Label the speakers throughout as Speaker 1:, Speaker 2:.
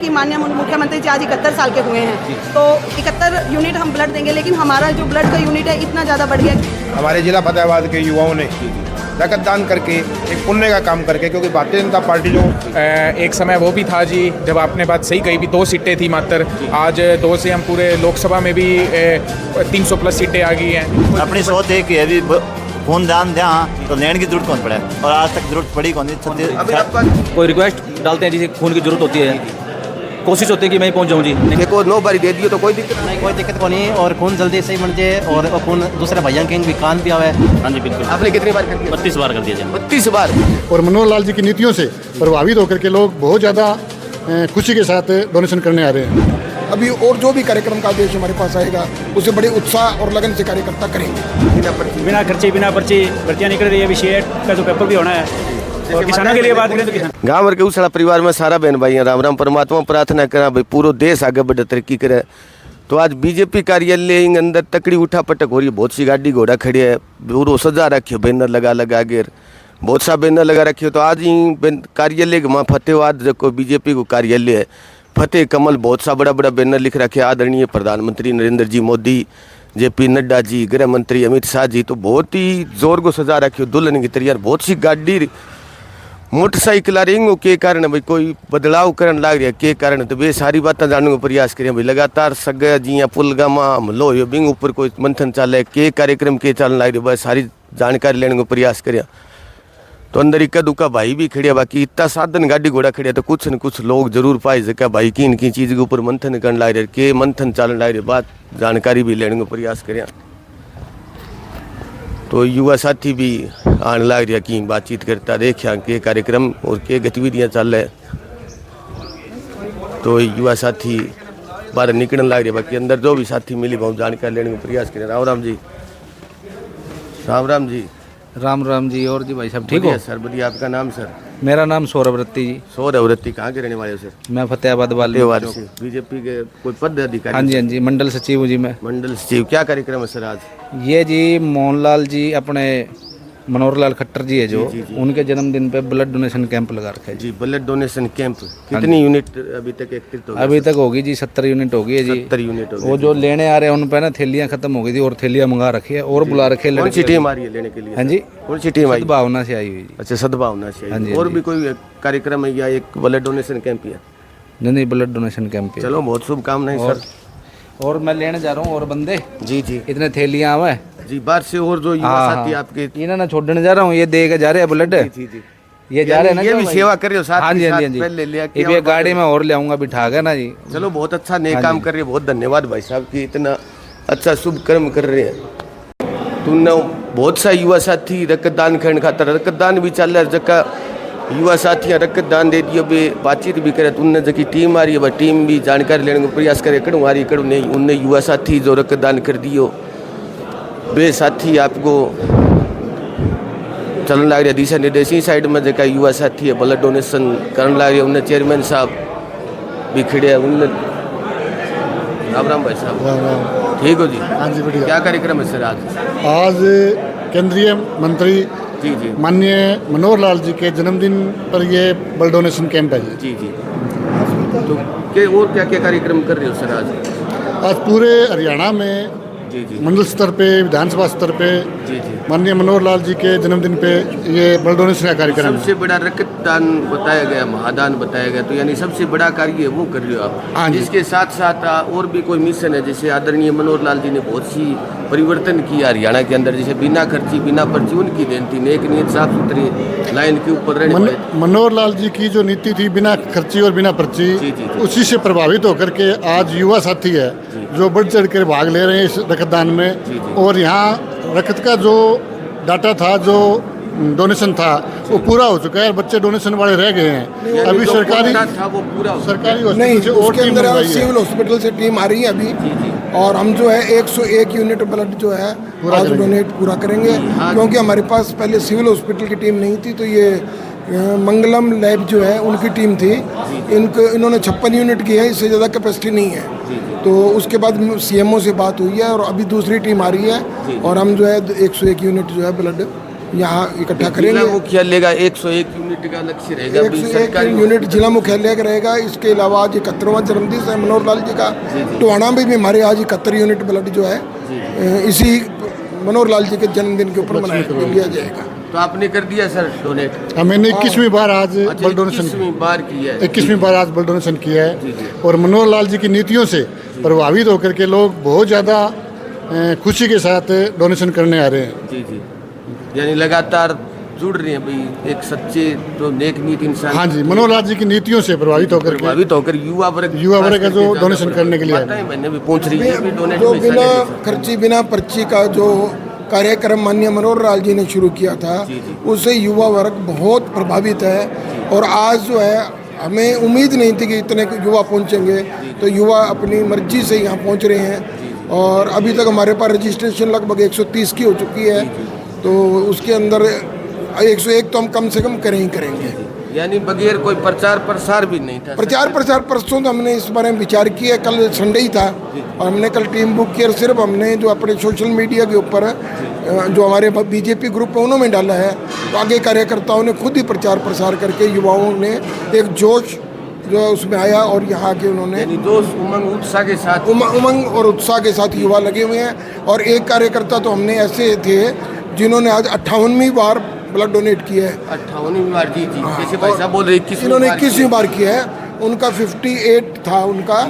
Speaker 1: कि माननीय मुख्यमंत्री जी आज 71 साल के हुए हैं, तो 71 यूनिट हम ब्लड देंगे, लेकिन हमारा जो ब्लड का यूनिट है इतना ज़्यादा बढ़ गया।
Speaker 2: हमारे जिला फतेहाबाद के युवाओं ने रक्तदान करके एक पुण्य का काम करके, क्योंकि भारतीय जनता पार्टी जो
Speaker 3: एक समय वो भी था जी जब आपने बात सही कही भी 2 सीटें थी मात्र, आज 2 से हम पूरे लोकसभा में भी 300 प्लस सीटें आ गई हैं।
Speaker 4: अपनी सोच है कि अभी खून दान दें तो लेने की जरूरत कौन पड़े, और आज तक जरूरत पड़ी कौन।
Speaker 5: कोई रिक्वेस्ट डालते हैं जिसे खून की जरूरत होती है, कोशिश होती है कि मैं पहुंच जाऊं जी।
Speaker 2: देखो 9 बारी दे दियो तो कोई दिक्कत नहीं,
Speaker 6: कोई दिक्कत को नहीं, और खून जल्दी से ही बन जाए और खून दूसरे भैया के भी कान भी आवे।
Speaker 5: हाँ जी बिल्कुल।
Speaker 2: आपने कितनी बार कर दिया?
Speaker 5: 32 बार कर दिया जी।
Speaker 2: 32 बार।
Speaker 7: और मनोहर लाल जी की नीतियों से प्रभावित होकर के लोग बहुत ज़्यादा खुशी के साथ डोनेशन करने आ रहे हैं।
Speaker 8: अभी और जो भी कार्यक्रम का आदेश हमारे पास आएगा उसे बड़े उत्साह और लगन से कार्यकर्ता करेंगे।
Speaker 9: बिना खर्चे बिना पर्ची भर्तियाँ निकल रही है। अभी शेयर का जो पेपर भी होना है, और किसानों के लिए बात करें तो किसान
Speaker 10: गाँव भर के उस परिवार में सारा बहन भाई राम राम परमात्मा प्रार्थना करा भाई पूरा देश आगे बढ़े तरक्की करे। तो आज बीजेपी कार्यालय अंदर तकड़ी उठा पटक हो रही है, बहुत सी गाड़ी घोड़ा खड़ी है, पूरा सजा रखियो बैनर लगा के बहुत सा बैनर लगा रखियो। तो आज ही कार्यालय में फतेहाबाद जो बीजेपी को कार्यालय है फतेह कमल, बहुत सा बड़ा बड़ा बैनर लिख रखे आदरणीय प्रधानमंत्री नरेंद्र जी मोदी, JP नड्डा जी, गृह मंत्री अमित शाह जी। तो बहुत ही जोर को सजा रखियो दुल्हन की तैयार, बहुत सी गाड़ी मोटरसाइकिल आ रही के कारण भाई कोई बदलाव करने लग रहा है के कारण। तो वे सारी बातें जानने का प्रयास करें भाई। लगातार सगे जी पुलगामा हमलो हो बिंग ऊपर कोई मंथन चल है के कार्यक्रम के चलने लग रहे, बस सारी जानकारी लेने का प्रयास करें। तो अंदर इक्का दुक्का भाई भी खड़े, बाकी इतना साधन गाड़ी घोड़ा खड़े, तो कुछ न कुछ लोग जरूर पाए सके भाई की इनकी चीज़ के ऊपर मंथन करने लग रहे के मंथन चलने लग रहे, बात जानकारी भी लेने का प्रयास करें। तो युवा साथी भी आने लग रहा कि बातचीत करता देखा के कार्यक्रम और के गतिविधियाँ चल रहे। तो युवा साथी बाहर निकलने लग रहे, बाकी अंदर जो भी साथी मिली बहुत जानकारी लेने का प्रयास करें। राम राम जी। राम राम जी।
Speaker 6: राम राम जी। और जी भाई साहब ठीक हो?
Speaker 10: सर बढ़िया। आपका नाम सर?
Speaker 6: मेरा नाम सौरभ रत्ती जी।
Speaker 10: सौरभ रत्ती। कहाँ के रहने वाले हो सर?
Speaker 6: मैं फतेहाबाद वाले
Speaker 10: से। बीजेपी के कोई पद अधिकारी?
Speaker 6: हाँ जी हाँ जी, मंडल सचिव हूँ जी मैं।
Speaker 10: मंडल सचिव। क्या कार्यक्रम है सर आज?
Speaker 6: ये जी मोहनलाल जी अपने मनोहर लाल खट्टर जी है जो उनके जन्मदिन पे ब्लड डोनेशन कैंप लगा रखा है
Speaker 10: जी। ब्लड डोनेशन कैंप कितनी यूनिट अभी तक एकत्रित हो गई?
Speaker 6: अभी तक होगी जी 70 यूनिट होगी है जी।
Speaker 10: 70 यूनिट हो गई।
Speaker 6: वो जो लेने आ रहे हैं उन पे ना थैलियाँ खत्म हो गई थी और थैलियाँ मंगा रखी है और बुला रखे।
Speaker 10: कौन सी टीम आ रही है लेने के लिए?
Speaker 6: हाँ जी,
Speaker 10: कौन सी टीम आई?
Speaker 6: सद्भावना से आई हुई जी।
Speaker 10: अच्छा, सद्भावना से आई।
Speaker 6: हाँ
Speaker 10: और भी कोई कार्यक्रम है या एक ब्लड डोनेशन कैंप है?
Speaker 6: नहीं, ब्लड डोनेशन कैंप है।
Speaker 10: चलो बहुत शुभकामनाएं सर।
Speaker 6: और मैं लेने जा रहा हूँ और बंदे
Speaker 10: जी जी
Speaker 6: इतने थैलियाँ आवे
Speaker 10: जी बाहर से, और जो युवा साथी आपके
Speaker 6: इन्हें ना छोड़ने जा रहा हूँ, ये दे के जा रहे हैं ब्लड।
Speaker 10: जी जी
Speaker 6: ये जा रहे हैं ना,
Speaker 10: ये भी सेवा कर रहे हो साथ?
Speaker 6: हाँ जी हाँ जी।
Speaker 10: पहले लिया
Speaker 6: ये गाड़ी में और ले आऊंगा बिठा के ना जी।
Speaker 10: चलो बहुत अच्छा नए काम कर रहे हैं, बहुत धन्यवाद भाई साहब की इतना अच्छा शुभ कर्म कर रहे हैं। तुमने बहुत सा युवा साथी रक्तदान करने खातर रक्तदान भी चल रहा है, जगह युवा साथियाँ रक्तदान दे दियो बे बातचीत भी करे। तो उनने जबकि टीम आ रही है, टीम भी जानकारी लेने का प्रयास करे कड़ू आ रही कड़ू नहीं। उनने युवा साथी जो रक्तदान कर दियो वे साथी आपको चलन लग रहा दिशा निर्देशी साइड में जगह युवा साथी है ब्लड डोनेशन करने लग रहे। उनने चेयरमैन साहब भी खड़े हैं। उनने राम राम भाई साहब। ठीक हो जी?
Speaker 7: हाँ जी बढ़िया।
Speaker 10: क्या कार्यक्रम है सर आज?
Speaker 7: आज केंद्रीय मंत्री
Speaker 10: जी जी
Speaker 7: माननीय मनोहर लाल जी के जन्मदिन पर ये ब्लड डोनेशन कैंप है
Speaker 10: जी जी। तो के और क्या क्या कार्यक्रम कर रहे हो सर आज?
Speaker 7: आज पूरे हरियाणा में
Speaker 10: जी जी
Speaker 7: मंडल स्तर पे, विधानसभा स्तर पे
Speaker 10: जी जी
Speaker 7: माननीय मनोहर लाल जी के जन्मदिन पे ये ब्लड डोनेशन का कार्यक्रम है।
Speaker 10: सबसे बड़ा रक्तदान बताया गया, महादान बताया गया, तो यानी सबसे बड़ा कार्य वो कर रहे हो आप।
Speaker 7: हाँ जी।
Speaker 10: इसके साथ साथ और भी कोई मिशन है? जैसे आदरणीय मनोहर लाल जी ने बहुत सी परिवर्तन किया हरियाणा के अंदर, जैसे बिना खर्ची बिना पर्ची उनकी देन थी, नेक नीयत साफ सुथरी लाइन के ऊपर रहने वाले।
Speaker 7: मनोहर लाल जी की जो नीति थी बिना खर्ची और बिना पर्ची,
Speaker 10: जी, जी, जी।
Speaker 7: उसी से प्रभावित होकर के आज युवा साथी है जो बढ़ चढ़ कर भाग ले रहे हैं इस रक्तदान में।
Speaker 10: जी, जी।
Speaker 7: और यहाँ रक्त का जो डाटा था, जो डोनेशन था, वो पूरा हो चुका है। बच्चे डोनेशन वाले रह गए हैं। अभी
Speaker 10: जो
Speaker 7: सरकारी
Speaker 10: था वो पूरा
Speaker 7: सरकारी
Speaker 8: नहीं,
Speaker 7: हॉस्पिटल से और
Speaker 8: उसके
Speaker 7: टीम
Speaker 8: अंदर
Speaker 7: मंगवाई है।
Speaker 8: सिविल हॉस्पिटल से टीम आ रही है अभी, और हम जो है 101 यूनिट ब्लड जो है आज डोनेट पूरा करेंगे। क्योंकि हमारे पास पहले सिविल हॉस्पिटल की टीम नहीं थी, तो ये मंगलम लैब जो है उनकी टीम थी। इन्होंने 56 यूनिट की है, इससे ज़्यादा कैपेसिटी नहीं है। तो उसके बाद CMO से बात हुई है और अभी दूसरी टीम आ रही है और हम जो है 101 यूनिट जो है ब्लड यहाँ इकट्ठा
Speaker 10: जिला
Speaker 8: करेंगे।
Speaker 10: मुख्यालय का 101 यूनिट का लक्ष्य रहेगा। अभी
Speaker 8: 101
Speaker 10: सरकारी
Speaker 8: यूनिट जिला मुख्यालय का रहेगा। इसके अलावा आज 71वां जन्मदिन है मनोहर लाल जी का। टोहाना में भी हमारे आज 71 यूनिट ब्लड जो है इसी मनोहर लाल जी के जन्मदिन के ऊपर लिया जाएगा।
Speaker 10: तो आपने कर दिया सर डोनेट?
Speaker 7: मैंने 21वीं बार आज ब्लड डोनेशन
Speaker 10: 21वीं बार किया है।
Speaker 7: 21वीं बार आज ब्लड डोनेशन किया है। और मनोहर लाल जी की नीतियों से प्रभावित होकर के लोग बहुत ज़्यादा खुशी के साथ डोनेशन करने आ रहे हैं।
Speaker 10: जी जी, यानी लगातार जुड़ रहे हैं भाई एक सच्चे जो नेक नीति इंसान।
Speaker 7: हाँ जी, मनोहर लाल जी की नीतियों से प्रभावित होकर
Speaker 10: युवा वर्ग
Speaker 7: का जो डोनेशन करने के लिए आए हैं।
Speaker 10: मैंने भी पूछ रही है डोनेट
Speaker 8: जो बिना खर्ची बिना पर्ची का जो कार्यक्रम माननीय मनोहर लाल जी ने शुरू किया था उससे युवा वर्ग बहुत प्रभावित है। और आज जो है हमें उम्मीद नहीं थी कि इतने युवा पहुंचेंगे, तो युवा अपनी मर्जी से यहाँ पहुंच रहे हैं। और अभी तक हमारे पास रजिस्ट्रेशन लगभग 130 की हो चुकी है, तो उसके अंदर 101 तो हम कम से कम करेंगे।
Speaker 10: यानी बगैर कोई प्रचार प्रसार भी नहीं था।
Speaker 8: प्रचार परसों तो हमने इस बारे में विचार किया, कल संडे ही था और हमने कल टीम बुक किया। सिर्फ हमने जो अपने सोशल मीडिया के ऊपर जो हमारे बीजेपी ग्रुप है उन्होंने डाला है, तो आगे कार्यकर्ताओं ने खुद ही प्रचार प्रसार करके युवाओं ने एक जोश जो उसमें आया और यहाँ के उन्होंने
Speaker 10: जोश उमंग उत्साह के साथ
Speaker 8: उमंग और उत्साह के साथ युवा लगे हुए हैं। और एक कार्यकर्ता तो हमने ऐसे थे जिन्होंने आज 58वीं बार ब्लड डोनेट किया है।
Speaker 10: 58वीं बार? जी जी, जैसे भाई साहब बोल रहे
Speaker 8: 21वीं बार किया है। उनका 58 था उनका,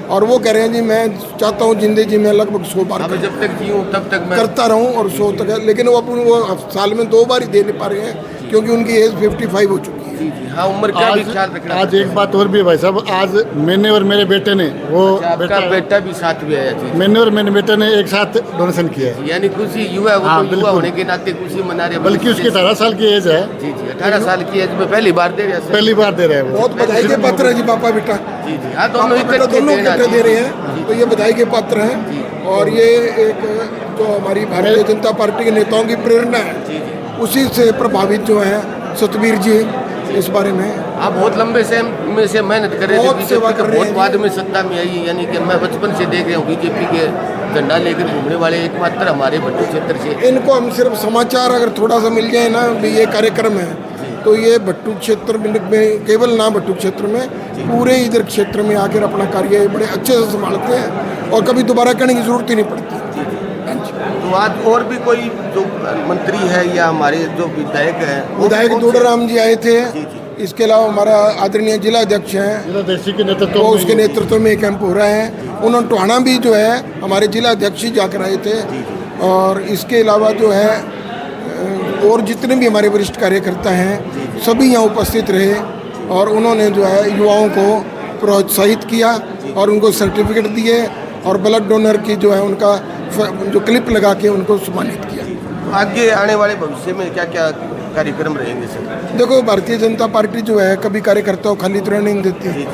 Speaker 8: और वो कह रहे हैं जी मैं चाहता हूँ जिंदगी में लगभग 100 बार
Speaker 10: जब तक जीऊँ तब तक मैं
Speaker 8: करता रहूँ और 100 तक है। लेकिन वो साल में 2 बार ही दे नहीं पा रहे हैं क्योंकि उनकी एज 55 हो चुकी है।
Speaker 10: जी जी, हाँ, उम्र का भी ख्याल रखना।
Speaker 7: आज एक बात और भी है भाई साहब, आज मैंने और मेरे बेटे ने
Speaker 10: आपका बेटा भी साथ में आया जी?
Speaker 7: मैंने और मेरे बेटे ने एक साथ डोनेशन किया है।
Speaker 10: यानी खुशी युवा वो तो युवा होने के नाते खुशी मना रहे हैं।
Speaker 7: बल्कि उसकी 18 साल की एज है।
Speaker 10: जी जी, 18 साल की एज में पहली बार दे रहे हैं।
Speaker 7: पहली बार दे रहे हैं।
Speaker 8: बहुत बधाई के पात्र है जी पापा बेटा।
Speaker 10: जी जी, हाँ, दोनों
Speaker 8: इकट्ठे दे रहे हैं, तो ये बधाई के पात्र हैं। और ये एक जो हमारी भारतीय जनता पार्टी के नेताओं की प्रेरणा है, उसी से प्रभावित जो है सतबीर जी इस बारे में।
Speaker 10: आप बहुत लंबे में से मेहनत कर रहे थे, बीजेपी के बहुत बाद में सत्ता में आई। यानी कि मैं बचपन से देख रहा हूँ बीजेपी के झंडा लेकर घूमने वाले एकमात्र हमारे भट्टू क्षेत्र से।
Speaker 8: इनको हम सिर्फ समाचार अगर थोड़ा सा मिल जाए ना भी ये कार्यक्रम है, तो ये भट्टू क्षेत्र में केवल ना भट्टू क्षेत्र में पूरे इधर क्षेत्र में आकर अपना कार्य बड़े अच्छे से संभालते हैं और कभी दोबारा करने की जरूरत ही नहीं पड़ती।
Speaker 10: तो आज और भी कोई जो मंत्री है या हमारे जो विधायक
Speaker 8: दूड़ाराम जी आए थे। इसके अलावा हमारा आदरणीय जिला अध्यक्ष हैं, तो उसके नेतृत्व में कैंप हो रहा है। उन्होंने टोहाना भी जो है हमारे जिला अध्यक्ष ही जाकर आए थे। और इसके अलावा जो है और जितने भी हमारे वरिष्ठ कार्यकर्ता हैं सभी यहाँ उपस्थित रहे और उन्होंने जो है युवाओं को प्रोत्साहित किया और उनको सर्टिफिकेट दिए और ब्लड डोनर की जो है उनका जो क्लिप लगा के उनको सम्मानित किया।
Speaker 10: आगे आने वाले भविष्य में क्या क्या कार्यक्रम रहेंगे सर?
Speaker 8: देखो, भारतीय जनता पार्टी जो है कभी कार्यकर्ताओं को खाली तरह नहीं देती,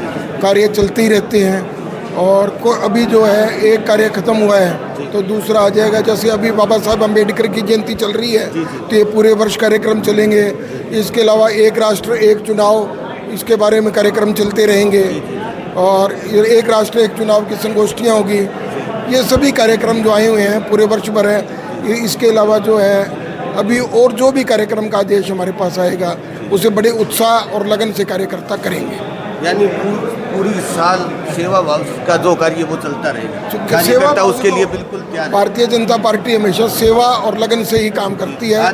Speaker 8: कार्य चलते ही रहते हैं। और अभी जो है एक कार्य खत्म हुआ है तो दूसरा आ जाएगा। जैसे अभी बाबा साहब अम्बेडकर की जयंती चल रही है तो ये पूरे वर्ष कार्यक्रम चलेंगे। इसके अलावा एक राष्ट्र एक चुनाव, इसके बारे में कार्यक्रम चलते रहेंगे। और एक राष्ट्र एक चुनाव की संगोष्ठियाँ होगी। ये सभी कार्यक्रम जो आए हुए हैं पूरे वर्ष भर है। इसके अलावा जो है अभी और जो भी कार्यक्रम का आदेश हमारे पास आएगा उसे बड़े उत्साह और लगन से कार्यकर्ता करेंगे।
Speaker 10: यानी पूरी साल सेवा भाव का जो कार्य वो चलता रहेगा।
Speaker 8: सेवा
Speaker 10: उसके लिए बिल्कुल तैयार है। भारतीय
Speaker 8: जनता पार्टी हमेशा सेवा और लगन से ही काम करती है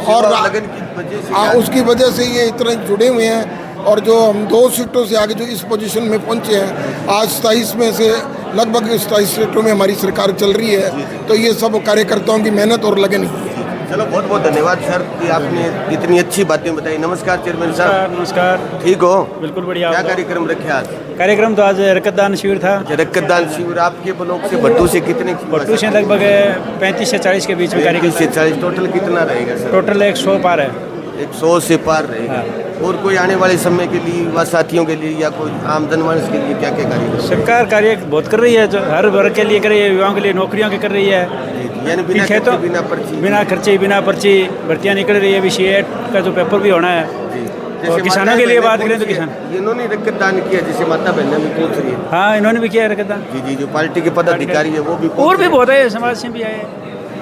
Speaker 8: और
Speaker 10: लगन की वजह से
Speaker 8: उसकी वजह से ये इतने जुड़े हुए हैं। और जो हम 2 सीटों से आगे जो इस पोजीशन में पहुंचे हैं, आज 27 में से लगभग 27 सीटों में हमारी सरकार चल रही है, तो ये सब कार्यकर्ताओं की मेहनत और लगन ही है।
Speaker 10: चलो, बहुत बहुत धन्यवाद सर कि आपने इतनी अच्छी बातें बताई। नमस्कार चेयरमैन साहब।
Speaker 9: नमस्कार।
Speaker 10: ठीक हो?
Speaker 9: बिल्कुल बढ़िया।
Speaker 10: क्या कार्यक्रम रखे आज?
Speaker 9: कार्यक्रम तो आज रक्तदान शिविर था।
Speaker 10: रक्तदान शिविर आपके ब्लॉक से भट्टू से कितने?
Speaker 9: भट्टू से लगभग 35 से 40 के बीच में कार्यक्रम।
Speaker 10: 35 से 40 टोटल कितना रहेगा सर?
Speaker 9: टोटल 100 पार है।
Speaker 10: 100 से पार रहेगा। और कोई आने वाले समय के लिए व साथियों के लिए या कोई आम जनमानस के लिए क्या क्या कार्य?
Speaker 9: सरकार कार्य बहुत कर रही है, जो हर वर्ग के लिए कर रही है, युवाओं के लिए नौकरियों के कर रही है।
Speaker 10: यानी बिना
Speaker 9: खर्चे बिना पर्ची भर्तियाँ निकल रही है। अभी C8 का जो पेपर भी होना है। और किसानों के लिए बात करें तो किसान
Speaker 10: इन्होंने रक्तदान किया, जैसे माता बहन भी पूछ रही है।
Speaker 9: हाँ, इन्होंने भी किया रक्तदान।
Speaker 10: जी जी, जो पार्टी के पदाधिकारी है वो भी,
Speaker 9: और भी बहुत है, समाज से भी आए।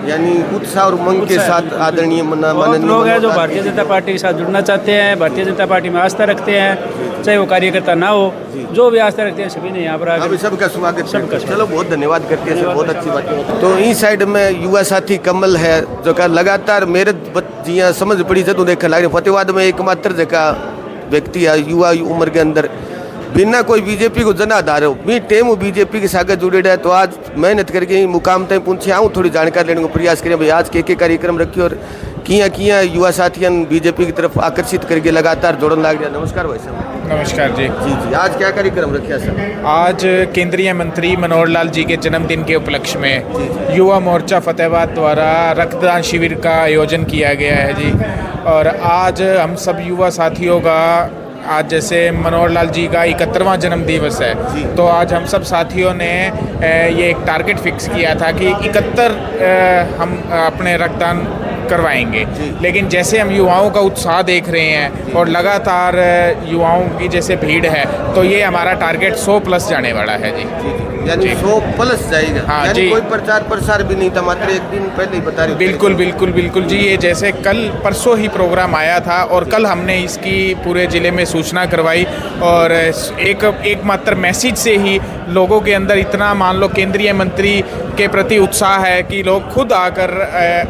Speaker 10: यानी उत्साह और उमंग के साथ आदरणीय
Speaker 9: बहुत लोग हैं जो भारतीय जनता पार्टी के साथ जुड़ना चाहते हैं, भारतीय जनता पार्टी में आस्था रखते हैं, चाहे वो कार्यकर्ता ना हो, जो भी आस्था रखते हैं सभी ने यहाँ पर आकर
Speaker 10: सबका स्वागत
Speaker 9: सबका
Speaker 10: चलो बहुत धन्यवाद करते हैं सर, बहुत अच्छी बात है। तो इस साइड में युवा साथी कमल है जो का लगातार मेरे जिया समझ पड़ी से तो देखा लग रही फतेहाबाद में एकमात्र जगह व्यक्ति है युवा उम्र के अंदर बिना कोई बीजेपी को जनाधार हो भी टेम बीजेपी के साथ जुड़े रहे। तो आज मेहनत करके मुकाम तक पहुंचे आऊँ, थोड़ी जानकारी लेने को प्रयास करें भाई आज के कार्यक्रम रखे और किया युवा साथियन बीजेपी की तरफ आकर्षित करके लगातार जोड़न लग गया। नमस्कार भाई साहब।
Speaker 3: नमस्कार जी।
Speaker 10: जी आज क्या कार्यक्रम रखा सर?
Speaker 3: आज केंद्रीय मंत्री मनोहर लाल जी के जन्मदिन के उपलक्ष्य में युवा मोर्चा फतेहाबाद द्वारा रक्तदान शिविर का आयोजन किया गया है जी। और आज हम सब युवा साथियों का आज जैसे मनोहर लाल जी का 71वां जन्म दिवस है, तो आज हम सब साथियों ने ये एक टारगेट फिक्स किया था कि 71 हम अपने रक्तदान करवाएंगे। लेकिन जैसे हम युवाओं का उत्साह देख रहे हैं और लगातार युवाओं की जैसे भीड़ है, तो ये हमारा टारगेट 100 प्लस जाने वाला है जी।
Speaker 10: यानी 100 प्लस जाएगा।
Speaker 3: हाँ
Speaker 10: यानी
Speaker 3: जी।
Speaker 10: कोई प्रचार प्रसार भी नहीं था, मात्र एक दिन पहले ही बता रहे।
Speaker 3: बिल्कुल बिल्कुल बिल्कुल जी। ये जैसे कल परसों ही प्रोग्राम आया था और कल हमने इसकी पूरे ज़िले में सूचना करवाई और एक मात्र मैसेज से ही लोगों के अंदर इतना मान लो केंद्रीय मंत्री के प्रति उत्साह है कि लोग खुद आकर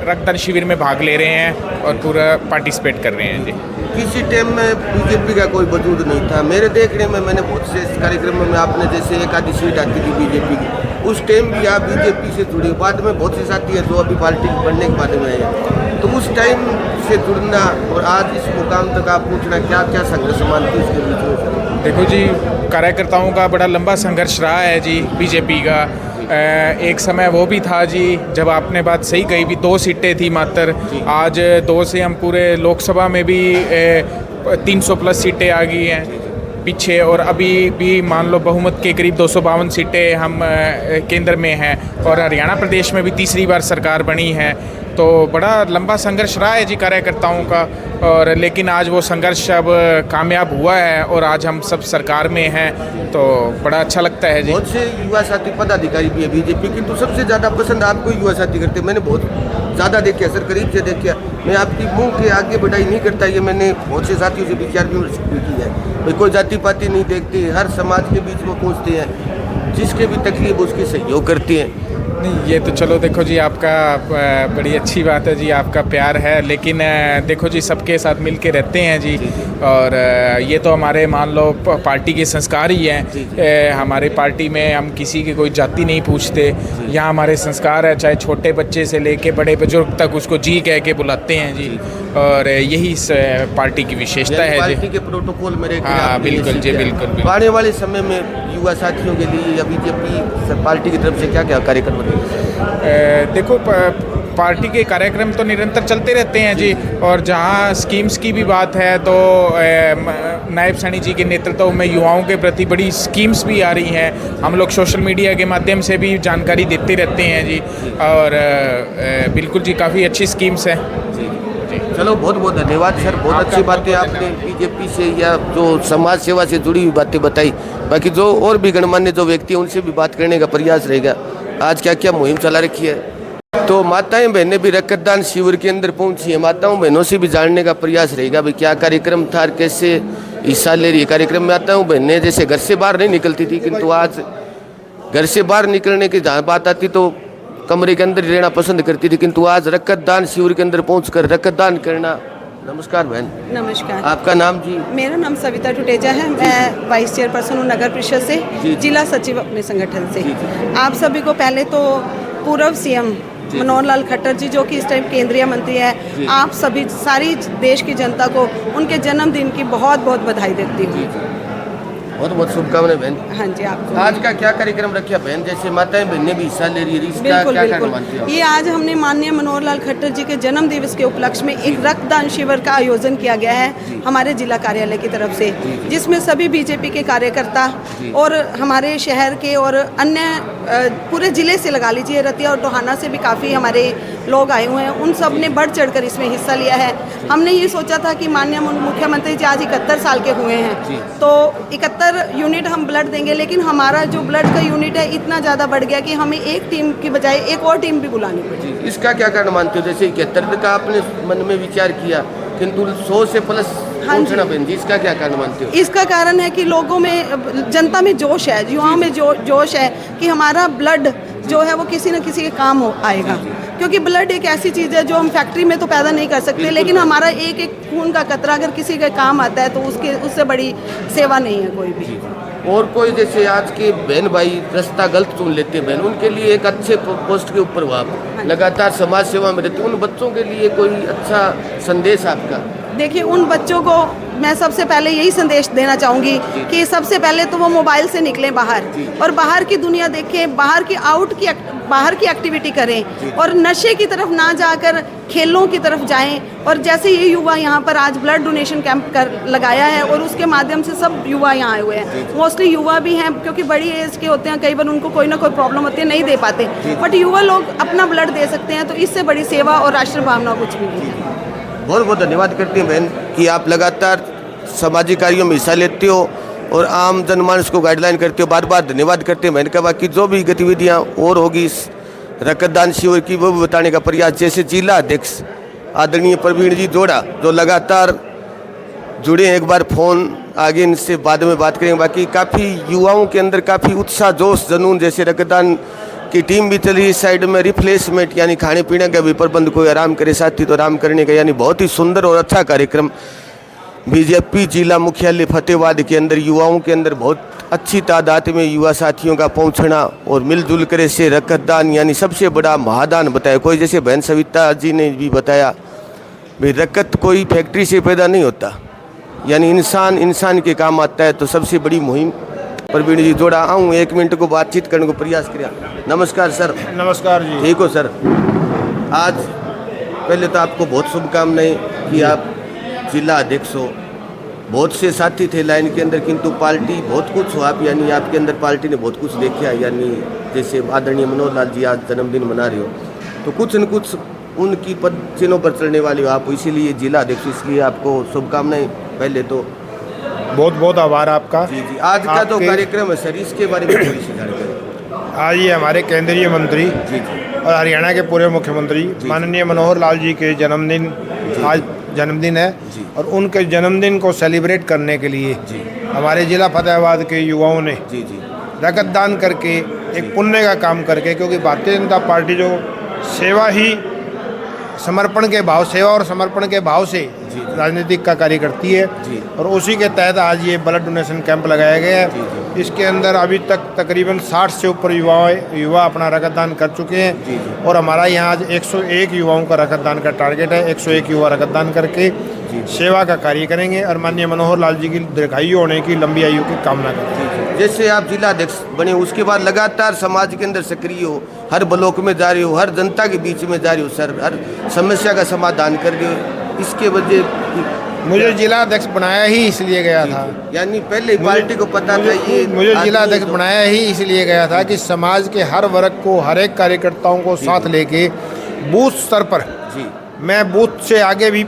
Speaker 3: रक्तदान शिविर में भाग ले रहे हैं और पूरा पार्टिसिपेट कर रहे हैं जी।
Speaker 10: किसी टाइम में बीजेपी का कोई वजूद नहीं था। मेरे देखने में मैंने बहुत से कार्यक्रम में आपने जैसे एक आधी सीट आती थी बीजेपी की, उस टाइम भी आप बीजेपी से जुड़े। बाद में बहुत से साथी हैं जो अभी पार्टी बनने के बाद में आए हैं, तो उस टाइम से जुड़ना और आज इस मुकाम तक आप पूछना क्या क्या संघर्ष मानती है इसके बीच में?
Speaker 3: देखो जी, कार्यकर्ताओं का बड़ा लंबा संघर्ष रहा है जी बीजेपी का। एक समय वो भी था जी जब आपने बात सही कही भी 2 सीटें थी मात्र, आज 2 से हम पूरे लोकसभा में भी 300 प्लस सीटें आ गई हैं पीछे, और अभी भी मान लो बहुमत के करीब 252 सीटें हम केंद्र में हैं और हरियाणा प्रदेश में भी तीसरी बार सरकार बनी है। तो बड़ा लंबा संघर्ष रहा है जी कार्यकर्ताओं का, और लेकिन आज वो संघर्ष अब कामयाब हुआ है और आज हम सब सरकार में हैं, तो बड़ा अच्छा लगता है जी।
Speaker 10: बहुत से युवा साथी पदाधिकारी भी है बीजेपी की, तो सबसे ज़्यादा पसंद आपको युवा साथी करते हैं। मैंने बहुत ज़्यादा देखा सर, करीब से देखा। मैं आपकी मुंह के आगे बढ़ाई नहीं करता, ये मैंने बहुत से साथियों से विचार विमर्श भी किया है। भाई कोई जाति पाति नहीं देखते, हर समाज के बीच में पहुँचते हैं, जिसके भी तकलीफ उसके सहयोग करते हैं।
Speaker 3: नहीं ये तो चलो देखो जी, आपका बड़ी अच्छी बात है जी, आपका प्यार है, लेकिन देखो जी सबके साथ मिल के रहते हैं जी। और ये तो हमारे मान लो पार्टी के संस्कार ही हैं। हमारे पार्टी में हम किसी की कोई जाति नहीं पूछते, यहाँ हमारे संस्कार है, चाहे छोटे बच्चे से लेके बड़े बुजुर्ग तक उसको जी कह के बुलाते हैं जी। और यही इस पार्टी की विशेषता है जी,
Speaker 10: पार्टी के प्रोटोकॉल में।
Speaker 3: हाँ बिल्कुल जी, बिल्कुल।
Speaker 10: आने वाले समय में युवा साथियों के लिए या बीजेपी पार्टी की तरफ से क्या क्या कार्यक्रम होते हैं?
Speaker 3: देखो पार्टी के कार्यक्रम तो निरंतर चलते रहते हैं जी, और जहाँ स्कीम्स की भी बात है तो नायब सैनी जी के नेतृत्व में युवाओं के प्रति बड़ी स्कीम्स भी आ रही हैं। हम लोग सोशल मीडिया के माध्यम से भी जानकारी देते रहते हैं जी, और बिल्कुल जी काफ़ी अच्छी स्कीम्स हैं।
Speaker 10: चलो बहुत बहुत धन्यवाद सर, बहुत अच्छी बातें आपने बीजेपी से या जो समाज सेवा से जुड़ी हुई बातें बताई। बाकी जो और भी गणमान्य जो व्यक्ति हैं उनसे भी बात करने का प्रयास रहेगा। आज क्या क्या मुहिम चला रखी है, तो माताएं बहनें भी रक्तदान शिविर के अंदर पहुंची है। माताओं बहनों से भी जानने का प्रयास रहेगा भाई क्या कार्यक्रम था, कैसे हिस्सा ले रही है कार्यक्रम में। माताओं बहनें जैसे घर से बाहर नहीं निकलती थी, किंतु आज घर से बाहर निकलने की जहाँ बात आती तो कमरे के अंदर रहना पसंद करती थी, किंतु आज रक्तदान शिविर के अंदर पहुंचकर रक्तदान करना। नमस्कार बहन।
Speaker 1: नमस्कार।
Speaker 10: आपका नाम जी?
Speaker 1: मेरा नाम सविता टुटेजा है, मैं वाइस चेयरपर्सन हूँ नगर परिषद से, जिला सचिव अपने संगठन से। आप सभी को पहले तो पूर्व सीएम मनोहर लाल खट्टर जी जो कि इस टाइम केंद्रीय मंत्री है, आप सभी सारी देश की जनता को उनके जन्मदिन की बहुत बहुत बधाई देती हूँ।
Speaker 10: बहुत बहुत शुभकामनाएं बहन।
Speaker 1: हाँ जी आपको।
Speaker 10: आज का क्या कार्यक्रम रखा बहन, जैसे माताएं बहनें भी हिस्सा ले रही है, इसका
Speaker 1: बिल्कुल
Speaker 10: क्या
Speaker 1: बिल्कुल।
Speaker 10: मानती हो?
Speaker 1: ये आज हमने माननीय मनोहर लाल खट्टर जी के जन्म दिवस के उपलक्ष्य में एक रक्तदान शिविर का आयोजन किया गया है हमारे जिला कार्यालय की तरफ से, जिसमें सभी बीजेपी के कार्यकर्ता और हमारे शहर के और अन्य पूरे जिले से लगा लीजिए, रतिया और टोहाना से भी काफ़ी हमारे लोग आए हुए हैं, उन सब ने बढ़ चढ़कर इसमें हिस्सा लिया है। हमने ये सोचा था कि माननीय मुख्यमंत्री जी आज 71 साल के हुए हैं, तो 71 यूनिट हम ब्लड देंगे, लेकिन हमारा जो ब्लड का यूनिट है इतना ज़्यादा बढ़ गया कि हमें एक टीम की बजाय एक और टीम भी बुलानी पड़ी।
Speaker 10: इसका क्या कारण मानते हो? जैसे 71 का आपने मन में विचार किया, किंतु 100 से प्लस पहुंचना बहन जी, इसका क्या कारण मानते हो?
Speaker 1: इसका कारण है कि लोगों में, जनता में जोश है, युवाओं में जोश है कि हमारा ब्लड जो है वो किसी न किसी के काम आएगा, क्योंकि ब्लड एक ऐसी चीज़ है जो हम फैक्ट्री में तो पैदा नहीं कर सकते, लेकिन हमारा एक एक खून का कतरा अगर किसी के काम आता है तो उससे बड़ी सेवा नहीं है कोई भी।
Speaker 10: और कोई जैसे आज के बहन भाई रास्ता गलत चुन लेते हैं बहन, उनके लिए एक अच्छे पोस्ट के ऊपर वो आप लगातार समाज सेवा में रहते, उन बच्चों के लिए कोई अच्छा संदेश आपका?
Speaker 1: देखिए, उन बच्चों को मैं सबसे पहले यही संदेश देना चाहूँगी कि सबसे पहले तो वो मोबाइल से निकलें बाहर और बाहर की दुनिया देखें, बाहर की एक्टिविटी करें और नशे की तरफ ना जाकर खेलों की तरफ जाएं। और जैसे ये युवा यहाँ पर आज ब्लड डोनेशन कैंप लगाया है और उसके माध्यम से सब युवा यहाँ आए हुए हैं, मोस्टली युवा भी हैं क्योंकि बड़ी एज के होते हैं, कई बार उनको कोई ना कोई प्रॉब्लम होती है, नहीं दे पाते, बट युवा लोग अपना ब्लड दे सकते हैं, तो इससे बड़ी सेवा और राष्ट्र भावना कुछ भी नहीं है।
Speaker 10: बहुत बहुत धन्यवाद करती हूँ बहन कि आप लगातार सामाजिक कार्यों में हिस्सा लेते हो और आम जनमानस को गाइडलाइन करते हो। बार बार धन्यवाद करते हैं बहन का। बाकी जो भी गतिविधियाँ और होगी इस रक्तदान शिविर की वो भी बताने का प्रयास, जैसे जिला अध्यक्ष आदरणीय प्रवीण जी जोड़ा जो लगातार जुड़े हैं, एक बार फ़ोन आगे इनसे बाद में बात करेंगे। बाकी काफ़ी युवाओं के अंदर काफ़ी उत्साह, जोश, जुनून, जैसे रक्तदान की टीम भी चली इस साइड में, रिप्लेसमेंट यानी खाने पीने का भी प्रबंध, कोई आराम करे साथी तो आराम करने का, यानी बहुत ही सुंदर और अच्छा कार्यक्रम बीजेपी जिला मुख्यालय फतेहाबाद के अंदर युवाओं के अंदर बहुत अच्छी तादाद में युवा साथियों का पहुंचना और मिलजुल कर से रक्तदान यानी सबसे बड़ा महादान बताया। कोई जैसे बहन सविता जी ने भी बताया भाई रक्त कोई फैक्ट्री से पैदा नहीं होता, यानी इंसान के काम आता है, तो सबसे बड़ी मुहिम प्रवीण जी जोड़ा। आऊँ 1 मिनट को बातचीत करने को प्रयास किया। नमस्कार सर।
Speaker 2: नमस्कार जी।
Speaker 10: ठीक हो सर? आज पहले तो आपको बहुत शुभकामनाएं कि आप जिला अध्यक्ष हो। बहुत से साथी थे लाइन के अंदर, किंतु पार्टी बहुत कुछ हो आप, यानी आपके अंदर पार्टी ने बहुत कुछ देखा, यानी जैसे आदरणीय मनोहर लाल जी आज जन्मदिन मना रहे हो, तो कुछ न कुछ उनकी पद चिन्हों पर चलने वाले हो आप, इसीलिए जिला अध्यक्ष, इसलिए आपको शुभकामनाएं। पहले तो
Speaker 2: बहुत बहुत आभार आपका।
Speaker 10: जी जी। आज का जो कार्यक्रम है सर, इसके बारे में थोड़ी सी जानकारी।
Speaker 2: आज ये हमारे केंद्रीय मंत्री
Speaker 10: जी जी
Speaker 2: और हरियाणा के पूर्व मुख्यमंत्री माननीय मनोहर लाल जी के आज जन्मदिन है, और उनके जन्मदिन को सेलिब्रेट करने के लिए हमारे जिला फतेहाबाद के युवाओं ने रक्तदान करके एक पुण्य का काम करके, क्योंकि भारतीय जनता पार्टी जो सेवा और समर्पण के भाव से राजनीतिक का कार्य करती है, और उसी के तहत आज ये ब्लड डोनेशन कैंप लगाया गया है। इसके अंदर अभी तक तकरीबन 60 से ऊपर युवा अपना रक्तदान कर चुके हैं, और हमारा यहाँ आज 101 युवाओं का रक्तदान का टारगेट है। 101 युवा रक्तदान करके सेवा का कार्य करेंगे और माननीय मनोहर लाल जी की दीर्घायु होने की, लंबी आयु की कामना करेंगे।
Speaker 10: जैसे आप जिला अध्यक्ष बने उसके बाद लगातार समाज के अंदर सक्रिय हो, हर ब्लॉक में जा रहे हो, हर जनता के बीच में जा रहे हो सर, हर समस्या का समाधान कर रहे हो, इसके वजह
Speaker 2: मुझे जिला अध्यक्ष बनाया ही इसलिए गया था,
Speaker 10: यानी पहले पार्टी को पता था ये
Speaker 2: मुझे जिला अध्यक्ष बनाया ही इसलिए गया था कि समाज के हर वर्ग को, हर एक कार्यकर्ताओं को साथ लेके बूथ स्तर पर, मैं बूथ से आगे भी